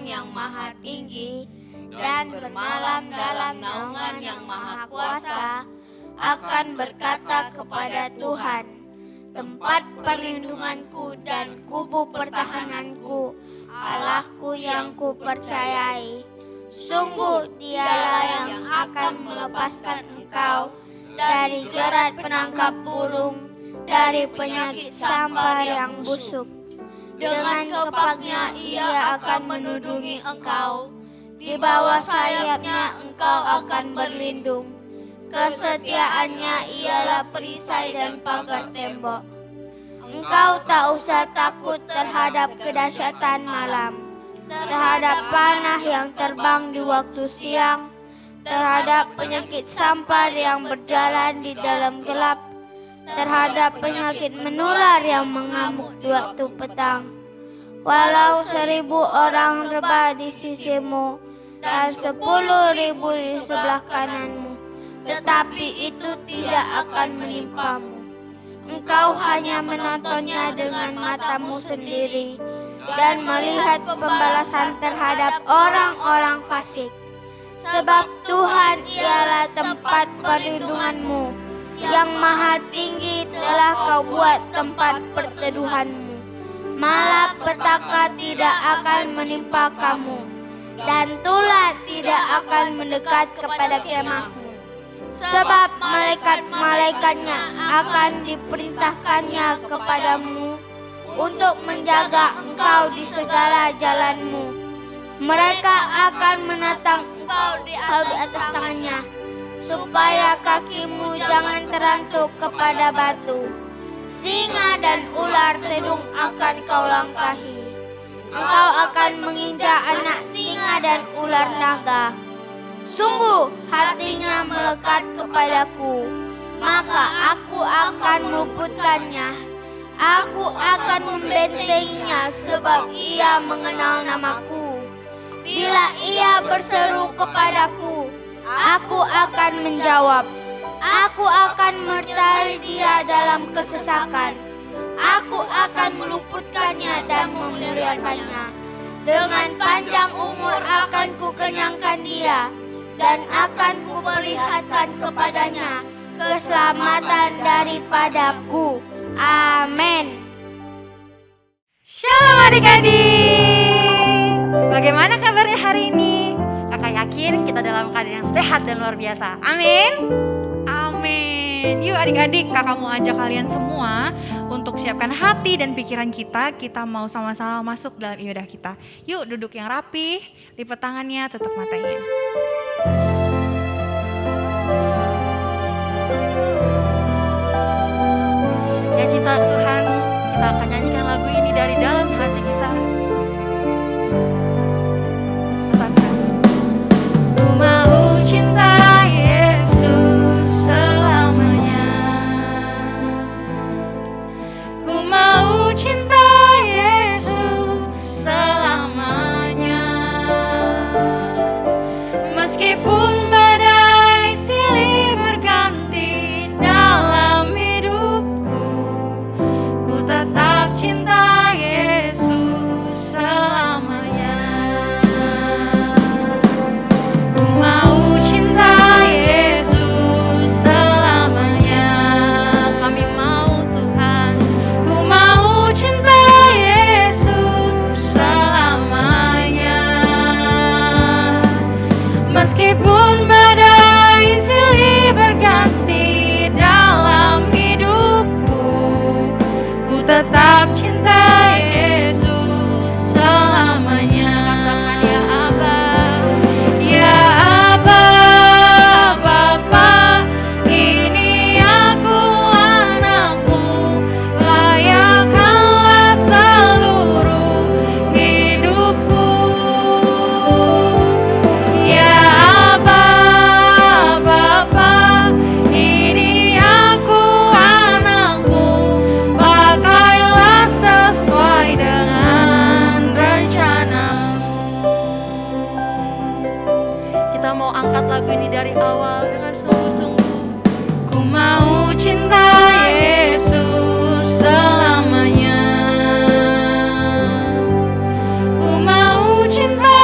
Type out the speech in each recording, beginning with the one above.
yang maha tinggi dan bermalam dalam naungan yang maha kuasa, akan berkata kepada Tuhan, tempat perlindunganku dan kubu pertahananku, Allahku yang kupercayai. Sungguh dialah yang akan melepaskan engkau dari jerat penangkap burung, dari penyakit sampar yang busuk. Dengan kepaknya ia akan menudungi engkau, di bawah sayapnya engkau akan berlindung. Kesetiaannya ialah perisai dan pagar tembok. Engkau tak usah takut terhadap kedahsyatan malam, terhadap panah yang terbang di waktu siang, terhadap penyakit sampar yang berjalan di dalam gelap, terhadap penyakit menular yang mengamuk di waktu petang. Walau 1,000 orang rebah di sisimu dan 10,000 di sebelah kananmu, tetapi itu tidak akan menimpamu. Engkau hanya menontonnya dengan matamu sendiri dan melihat pembalasan terhadap orang-orang fasik. Sebab Tuhan ialah tempat perlindunganmu, yang maha tinggi telah kau buat tempat perteduhanmu. Malapetaka tidak akan menimpa kamu, dan tulah tidak akan mendekat kepada kemahmu. Sebab malaikat-malaikatnya akan diperintahkannya kepadamu untuk menjaga engkau di segala jalanmu. Mereka akan menatang engkau di atas tangannya, supaya kakimu jangan terantuk kepada batu. Singa dan ular tedung akan kau langkahi. Engkau akan menginjak anak singa dan ular naga. Sungguh hatinya melekat kepadaku, maka aku akan meluputkannya. Aku akan membentenginya sebab ia mengenal namaku. Bila ia berseru kepadaku, aku akan menjawab. Aku akan menyertai dia dalam kesesakan. Aku akan meluputkannya dan memuliakannya. Dengan panjang umur akan kukenyangkan dia, dan akan kuperlihatkan kepadanya keselamatan daripadaku. Amin. Shalom adik-adik. Bagaimana kabarnya hari ini? Kakak yakin kita dalam keadaan yang sehat dan luar biasa. Amin. Amin. Yuk adik-adik, kakak mau ajak kalian semua untuk siapkan hati dan pikiran kita. Kita mau sama-sama masuk dalam ibadah kita. Yuk duduk yang rapi, lipat tangannya, tutup matanya. Ya cinta Tuhan, kita akan nyanyikan lagu ini dari dalam hati kita. Ku mau cinta Yesus selamanya. Ku mau cinta Yesus selamanya. Meskipun badai silih berganti dalam hidupku, ku tetap cinta Yesus selamanya. Ku mau cinta Yesus selamanya. Kami mau Tuhan. Ku mau cinta Yesus selamanya. Meskipun badai silih berganti dalam hidupku, ku tetap cinta Yesus selamanya. Katakan ya Aba, ya Aba, Bapa, ini aku anakmu, layakkanlah seluruh hidupku. Ya Aba, Bapa, ini aku anakmu, pakailah sesuai dengan rencanamu. Kita mau angkat lagu ini dari awal dengan sungguh-sungguh. Ku mau cinta Yesus selamanya. Ku mau cinta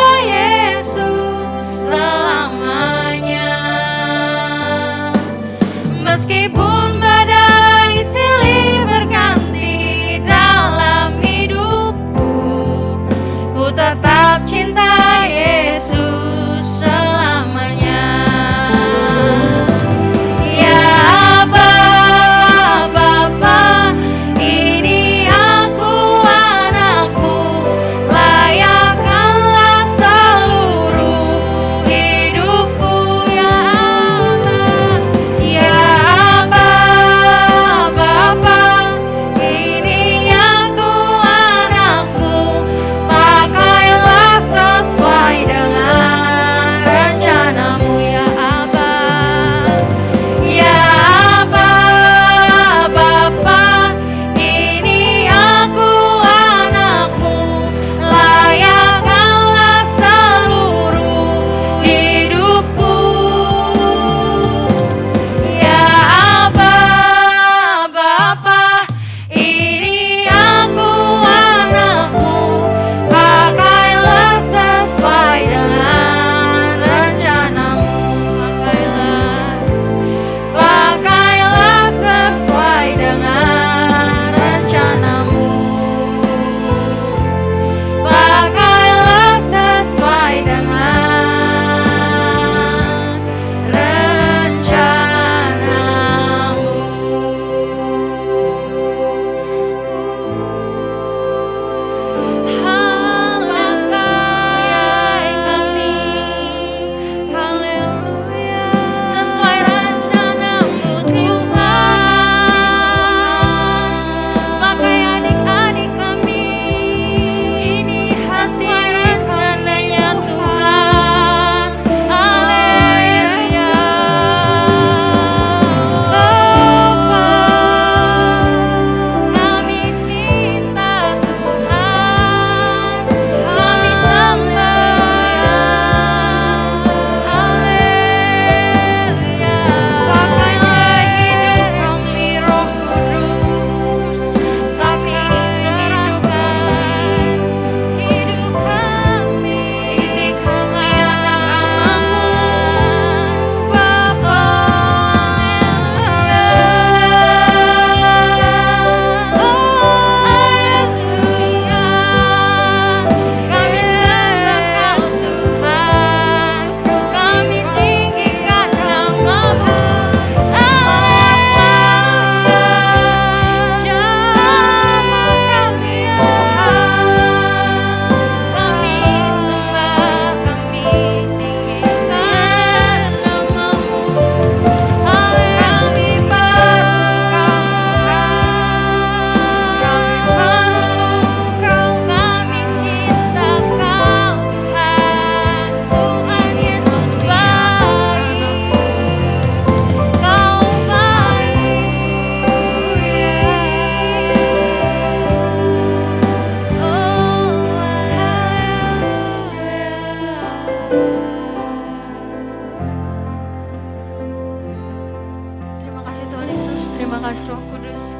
terima kasih Roh Kudus.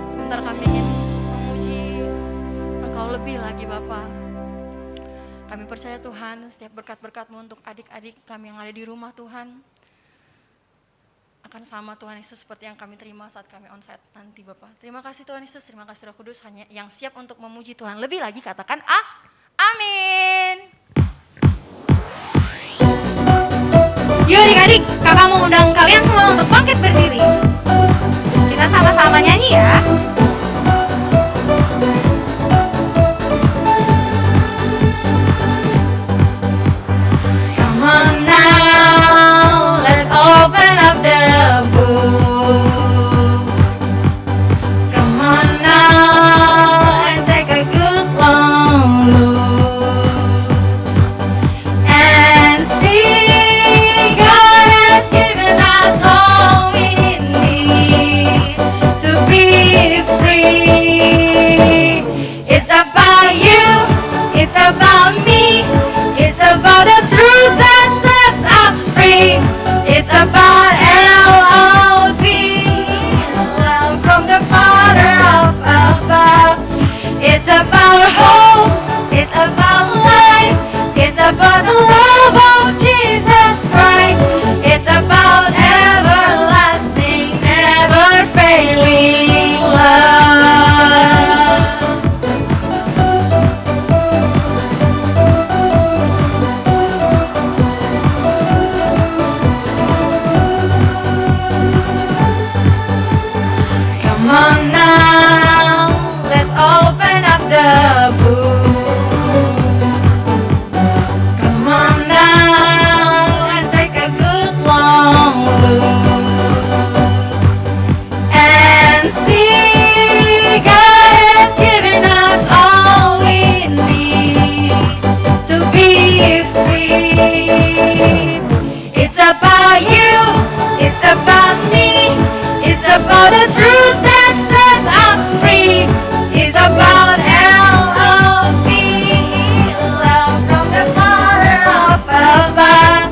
Sebentar kami ingin memuji Engkau lebih lagi Bapa. Kami percaya Tuhan, setiap berkat-berkat-Mu untuk adik-adik kami yang ada di rumah Tuhan akan sama Tuhan Yesus seperti yang kami terima saat kami onsite nanti Bapak. Terima kasih Tuhan Yesus, terima kasih Roh Kudus, hanya yang siap untuk memuji Tuhan lebih lagi katakan amin. Yuk adik-adik, kakak mau undang kalian semua untuk bangkit berdiri. Kita sama-sama nyanyi ya. Come on now, let's open up the book. Come on now and take a good long look and see God has given us all we need to be free. It's about you, it's about me, it's about the truth that sets us free. It's about love, love from the Father of above. It's about hope, it's about life, it's about the love of Jesus Christ. It's about everlasting, never failing love. Come on now, let's open up the book. Come on now and take a good long look and see God has given us all we need to be free. It's about you, it's about me, it's about the truth that sets us free. It's about love, love from the Father of above.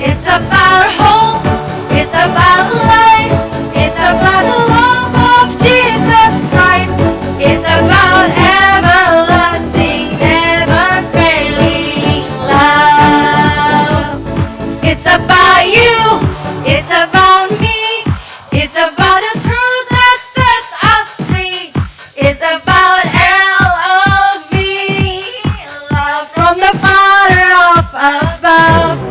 It's about hope, it's about life, it's about the love of Jesus Christ. It's about everlasting, never failing love. It's about you, it's about me, it's about the truth that sets us free. It's about love, love from the Father of above.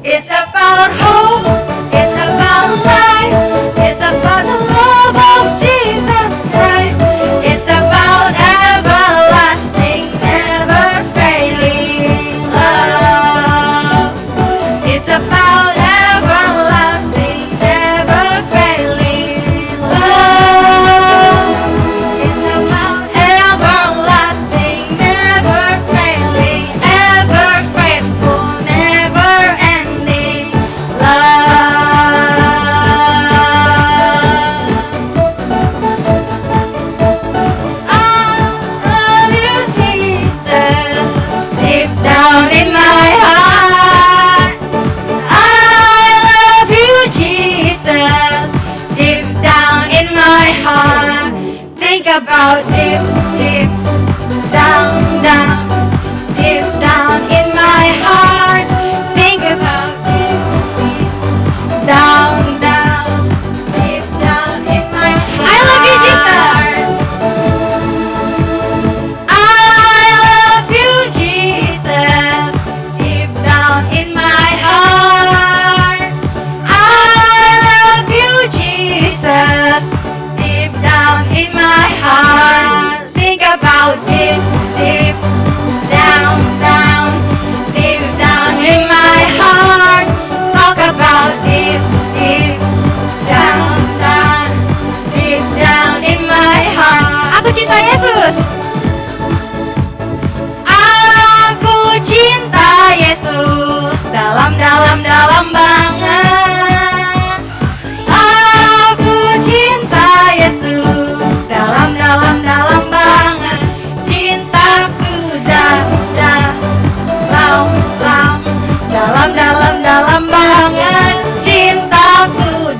It's about hope, it's about life, it's about the love of Jesus Christ. It's about everlasting, never failing love. It's about everlasting, never failing love. It's about everlasting, never failing, ever faithful, never ending love. I love you, Jesus, deep down in my heart. I love you, Jesus, deep down in my heart. Think about deep, deep down, down, deep down in my heart. Think about deep, deep down, down, deep down in my heart. I love you, Jesus. I love you, Jesus, deep down in my heart. I love you, Jesus, deep down in my heart. Think about deep, deep down, down, deep down in my heart. Talk about deep, deep down, down, deep down in my heart. Aku cinta Yesus. Aku cinta Yesus dalam banget. Aku cinta Yesus dalam banget. Cintaku dalam banget. Cintaku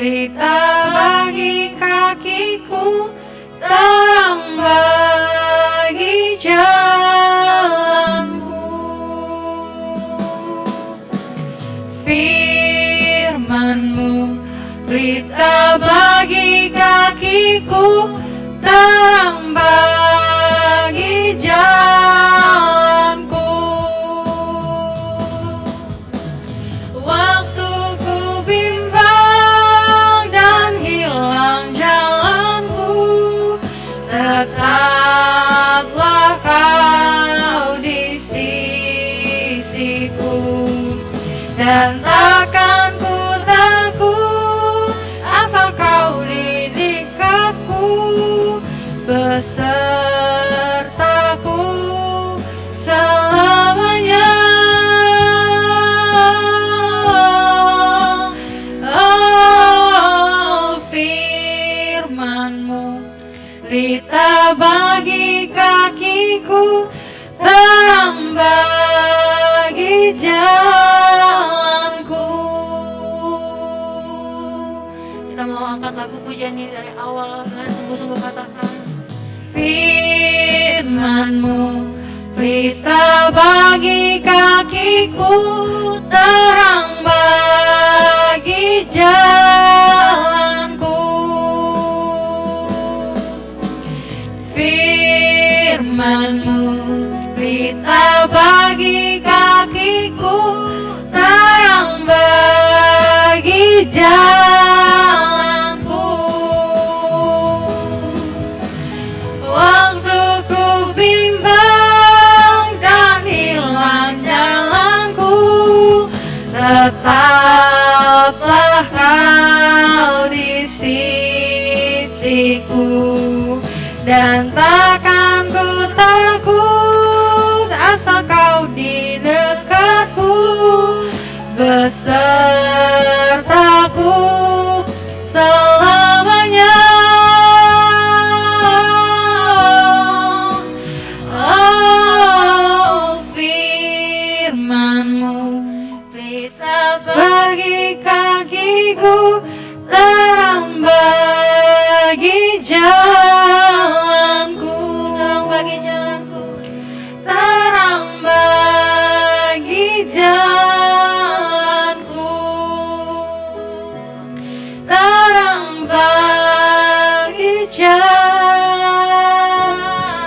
pelita bagi kakiku, terang bagi jalanku. Firman-Mu pelita bagi kakiku, terang bagi jalanku. Waktu ku bimbang dan hilang jalanku, tetaplah Kau di sisiku, dan takkan ku takut asal Kau di dekatku, besertaku selamanya. Oh, firman-Mu pelita bagi kakiku, terang bagi jalanku. Kita mau angkat lagu pujian ini dari awal dengan sungguh-sungguh katakan, firman-Mu pelita bagi kakiku, terang bagi jalanku. Firman-Mu pelita bagi kakiku, terang bagi jalanku. Waktu ku bimbang dan hilang jalanku, tetaplah Kau di sisiku, dan takkan ku takut asal Kau di dekatku, besertaku selamanya. Oh, firman-Mu pelita bagi kakiku, terang bagi jalanku, terang bagi jalanku, terang bagi jalanku, terang bagi jalanku. Terima kasih Tuhan, terima kasih Roh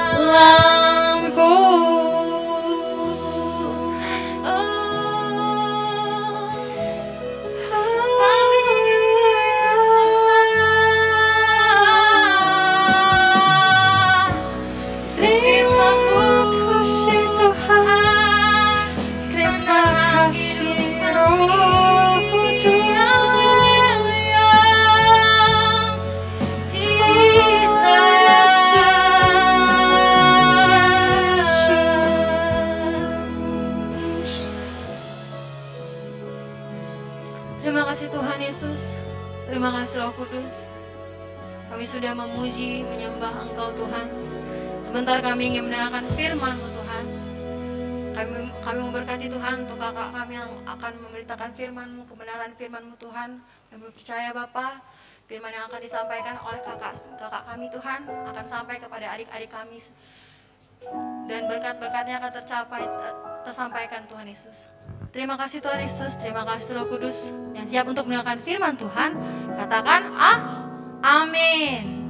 Kudus. Terima kasih Tuhan Yesus, terima kasih Roh Kudus. Kami sudah memuji, menyembah Engkau Tuhan. Sebentar kami ingin mendengarkan firman-Mu Tuhan. Kami memberkati Tuhan untuk kakak kami yang akan memberitakan firman-Mu, kebenaran firman-Mu Tuhan. Kami percaya Bapa, firman yang akan disampaikan oleh kakak kami Tuhan akan sampai kepada adik-adik kami, dan berkat-berkatnya akan tersampaikan Tuhan Yesus. Terima kasih Tuhan Yesus, terima kasih Roh Kudus yang siap untuk mendengarkan firman Tuhan. Katakan amin.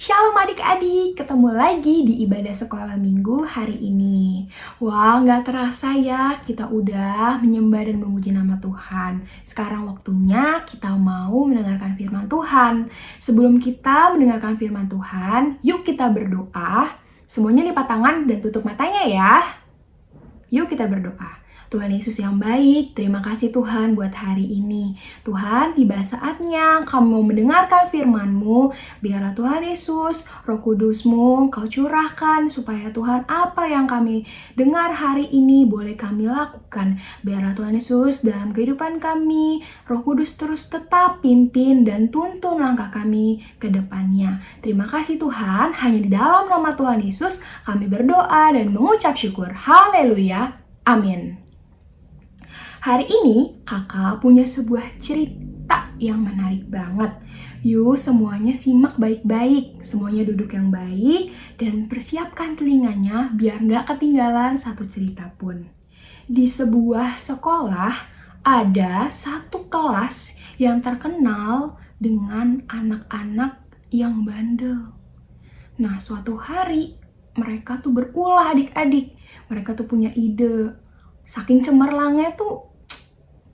Shalom adik-adik, ketemu lagi di ibadah sekolah minggu hari ini. Wah, gak terasa ya, kita udah menyembah dan memuji nama Tuhan. Sekarang waktunya kita mau mendengarkan firman Tuhan. Sebelum kita mendengarkan firman Tuhan, yuk kita berdoa. Semuanya lipat tangan dan tutup matanya ya. Yuk kita berdoa. Tuhan Yesus yang baik, terima kasih Tuhan buat hari ini. Tuhan, tiba saatnya kami mau mendengarkan firman-Mu. Biarlah Tuhan Yesus, Roh Kudus-Mu, Kau curahkan supaya Tuhan apa yang kami dengar hari ini boleh kami lakukan. Biarlah Tuhan Yesus dalam kehidupan kami, Roh Kudus terus tetap pimpin dan tuntun langkah kami ke depannya. Terima kasih Tuhan, hanya di dalam nama Tuhan Yesus kami berdoa dan mengucap syukur. Haleluya. Amin. Hari ini kakak punya sebuah cerita yang menarik banget. Yuk semuanya simak baik-baik, semuanya duduk yang baik dan persiapkan telinganya biar gak ketinggalan satu cerita pun. Di sebuah sekolah ada satu kelas yang terkenal dengan anak-anak yang bandel. Nah, suatu hari mereka tuh berulah adik-adik. Mereka tuh punya ide. Saking cemerlangnya tuh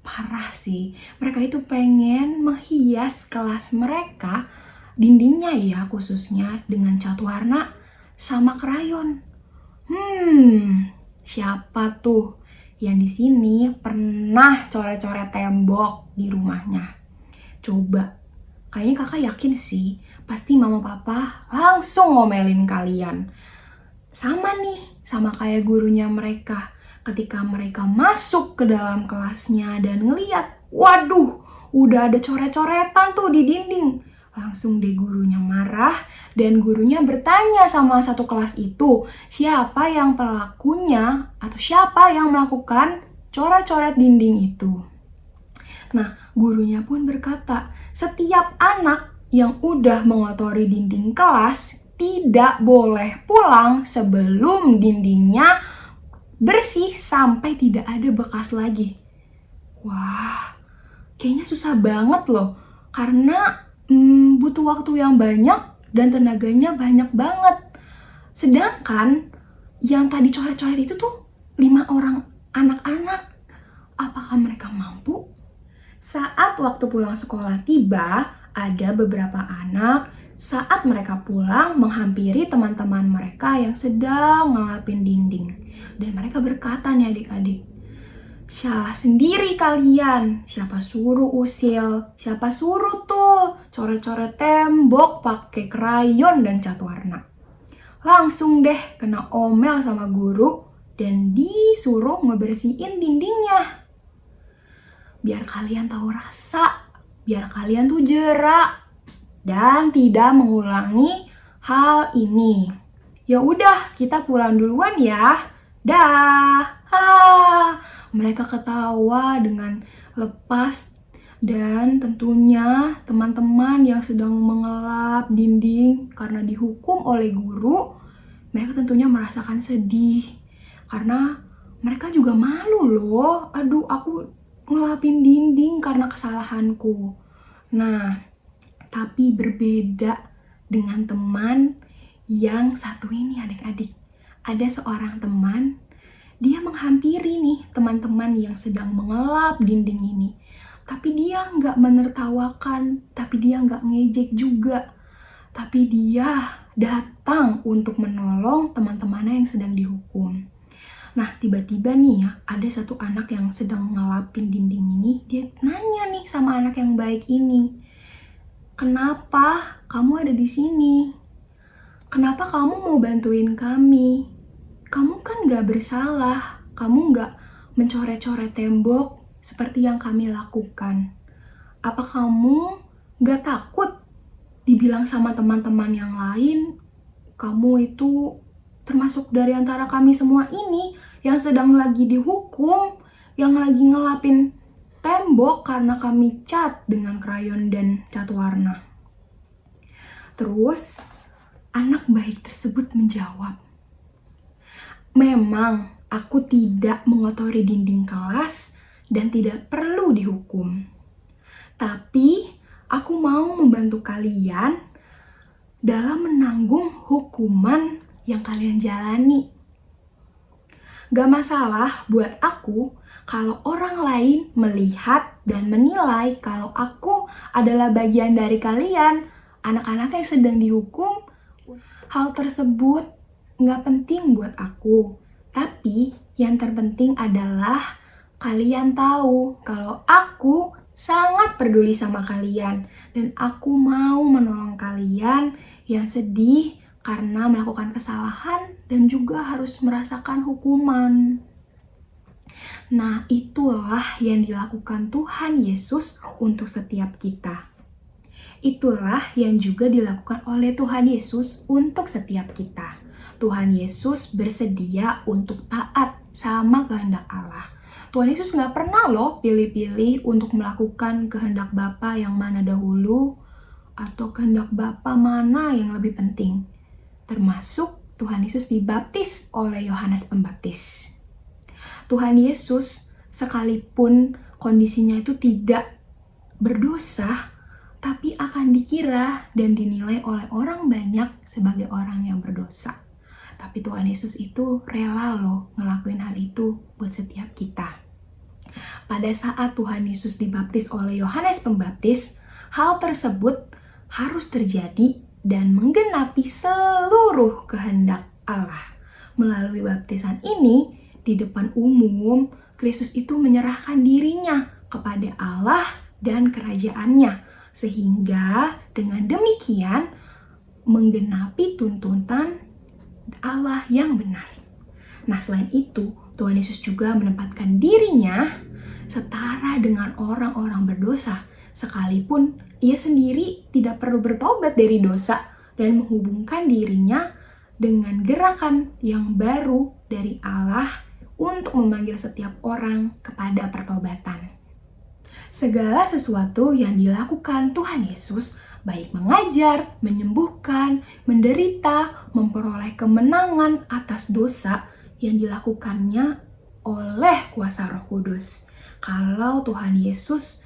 parah sih. Mereka itu pengen menghias kelas mereka, dindingnya ya khususnya, dengan cat warna sama krayon. Siapa tuh yang di sini pernah coret-coret tembok di rumahnya? Coba. Kayaknya kakak yakin sih, pasti mama papa langsung ngomelin kalian. Sama nih, sama kayak gurunya mereka. Ketika mereka masuk ke dalam kelasnya dan ngeliat, waduh, udah ada coret-coretan tuh di dinding. Langsung deh gurunya marah dan gurunya bertanya sama satu kelas itu, siapa yang pelakunya atau siapa yang melakukan coret-coret dinding itu. Nah, gurunya pun berkata, setiap anak yang udah mengotori dinding kelas tidak boleh pulang sebelum dindingnya bersih sampai tidak ada bekas lagi. Wah, kayaknya susah banget loh. Karena butuh waktu yang banyak dan tenaganya banyak banget. Sedangkan yang tadi coret-coret itu tuh 5 orang anak-anak. Apakah mereka mampu? Saat waktu pulang sekolah tiba, ada beberapa anak saat mereka pulang menghampiri teman-teman mereka yang sedang ngelapin dinding. Dan mereka berkata nih adik-adik, salah sendiri kalian, siapa suruh usil, siapa suruh tuh coret-coret tembok pakai krayon dan cat warna. Langsung deh kena omel sama guru dan disuruh ngebersihin dindingnya. Biar kalian tahu rasa, biar kalian tuh jerak dan tidak mengulangi hal ini. Ya udah, kita pulang duluan ya. Dah. Mereka ketawa dengan lepas dan tentunya teman-teman yang sedang mengelap dinding karena dihukum oleh guru, mereka tentunya merasakan sedih karena mereka juga malu loh. Aduh, aku ngelapin dinding karena kesalahanku. Nah, tapi berbeda dengan teman yang satu ini adik-adik. Ada seorang teman, dia menghampiri nih teman-teman yang sedang mengelap dinding ini. Tapi dia nggak menertawakan, tapi dia nggak ngejek juga. Tapi dia datang untuk menolong teman-temannya yang sedang dihukum. Nah, tiba-tiba nih ya, ada satu anak yang sedang ngelapin dinding ini, dia nanya nih sama anak yang baik ini, kenapa kamu ada di sini? Kenapa kamu mau bantuin kami? Kamu kan gak bersalah, kamu gak mencoret-coret tembok seperti yang kami lakukan. Apa kamu gak takut dibilang sama teman-teman yang lain, kamu itu termasuk dari antara kami semua ini yang sedang lagi dihukum, yang lagi ngelapin tembok karena kami cat dengan krayon dan cat warna. Terus anak baik tersebut menjawab, memang aku tidak mengotori dinding kelas dan tidak perlu dihukum. Tapi aku mau membantu kalian dalam menanggung hukuman yang kalian jalani. Gak masalah buat aku kalau orang lain melihat dan menilai kalau aku adalah bagian dari kalian, anak-anak yang sedang dihukum. Hal tersebut gak penting buat aku. Tapi yang terpenting adalah kalian tahu kalau aku sangat peduli sama kalian. Dan aku mau menolong kalian yang sedih karena melakukan kesalahan dan juga harus merasakan hukuman. Nah, itulah yang dilakukan Tuhan Yesus untuk setiap kita. Itulah yang juga dilakukan oleh Tuhan Yesus untuk setiap kita. Tuhan Yesus bersedia untuk taat sama kehendak Allah. Tuhan Yesus nggak pernah loh pilih-pilih untuk melakukan kehendak Bapa yang mana dahulu atau kehendak Bapa mana yang lebih penting. Termasuk Tuhan Yesus dibaptis oleh Yohanes Pembaptis. Tuhan Yesus sekalipun kondisinya itu tidak berdosa, tapi akan dikira dan dinilai oleh orang banyak sebagai orang yang berdosa. Tapi Tuhan Yesus itu rela loh ngelakuin hal itu buat setiap kita. Pada saat Tuhan Yesus dibaptis oleh Yohanes Pembaptis, hal tersebut harus terjadi dan menggenapi seluruh kehendak Allah. Melalui baptisan ini, di depan umum, Kristus itu menyerahkan dirinya kepada Allah dan kerajaannya, sehingga dengan demikian menggenapi tuntutan Allah yang benar. Nah, selain itu, Tuhan Yesus juga menempatkan dirinya setara dengan orang-orang berdosa, sekalipun ia sendiri tidak perlu bertobat dari dosa dan menghubungkan dirinya dengan gerakan yang baru dari Allah untuk memanggil setiap orang kepada pertobatan. Segala sesuatu yang dilakukan Tuhan Yesus, baik mengajar, menyembuhkan, menderita, memperoleh kemenangan atas dosa yang dilakukannya oleh kuasa Roh Kudus. Kalau Tuhan Yesus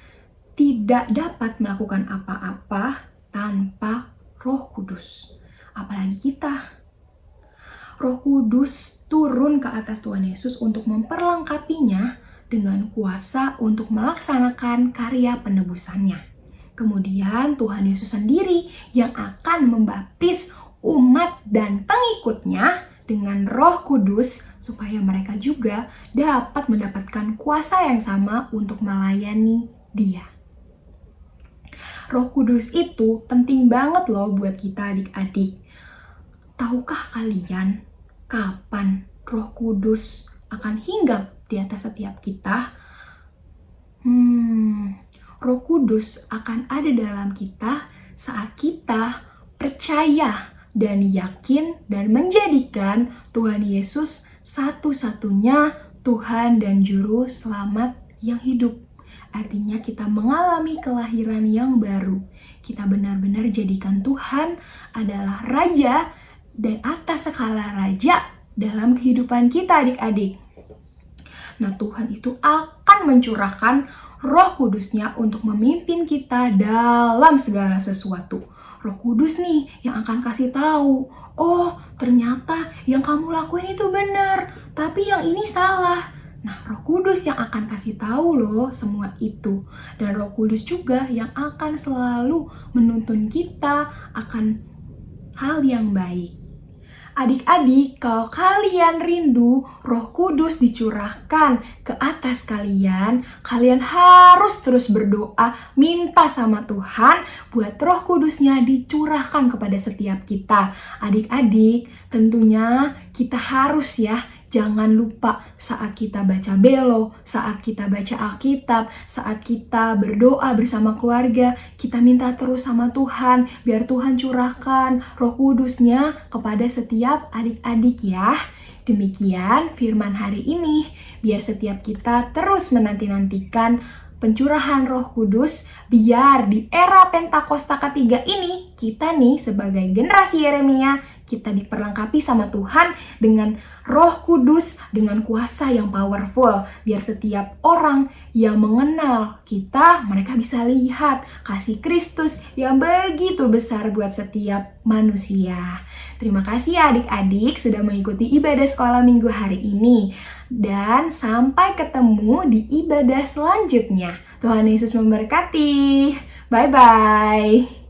tidak dapat melakukan apa-apa tanpa Roh Kudus, apalagi kita. Roh Kudus turun ke atas Tuhan Yesus untuk memperlengkapinya dengan kuasa untuk melaksanakan karya penebusannya. Kemudian Tuhan Yesus sendiri yang akan membaptis umat dan pengikutnya dengan Roh Kudus supaya mereka juga dapat mendapatkan kuasa yang sama untuk melayani Dia. Roh Kudus itu penting banget loh buat kita adik-adik. Tahukah kalian kapan Roh Kudus akan hinggap di atas setiap kita? Roh Kudus akan ada dalam kita saat kita percaya dan yakin dan menjadikan Tuhan Yesus satu-satunya Tuhan dan Juru Selamat yang hidup. Artinya kita mengalami kelahiran yang baru. Kita benar-benar jadikan Tuhan adalah Raja di atas segala raja dalam kehidupan kita adik-adik. Nah, Tuhan itu akan mencurahkan Roh Kudusnya untuk memimpin kita dalam segala sesuatu. Roh Kudus nih yang akan kasih tahu, oh ternyata yang kamu lakuin itu benar, tapi yang ini salah. Nah, Roh Kudus yang akan kasih tahu loh semua itu. Dan Roh Kudus juga yang akan selalu menuntun kita akan hal yang baik. Adik-adik, kalau kalian rindu Roh Kudus dicurahkan ke atas kalian harus terus berdoa, minta sama Tuhan buat Roh Kudusnya dicurahkan kepada setiap kita. Adik-adik, tentunya kita harus jangan lupa saat kita baca belo, saat kita baca Alkitab, saat kita berdoa bersama keluarga, kita minta terus sama Tuhan, biar Tuhan curahkan Roh Kudusnya kepada setiap adik-adik ya. Demikian firman hari ini, biar setiap kita terus menanti-nantikan pencurahan Roh Kudus, biar di era Pentakosta ketiga ini, kita nih sebagai generasi Yeremia, kita diperlengkapi sama Tuhan dengan Roh Kudus, dengan kuasa yang powerful. Biar setiap orang yang mengenal kita, mereka bisa lihat kasih Kristus yang begitu besar buat setiap manusia. Terima kasih adik-adik sudah mengikuti ibadah sekolah minggu hari ini. Dan sampai ketemu di ibadah selanjutnya. Tuhan Yesus memberkati. Bye-bye.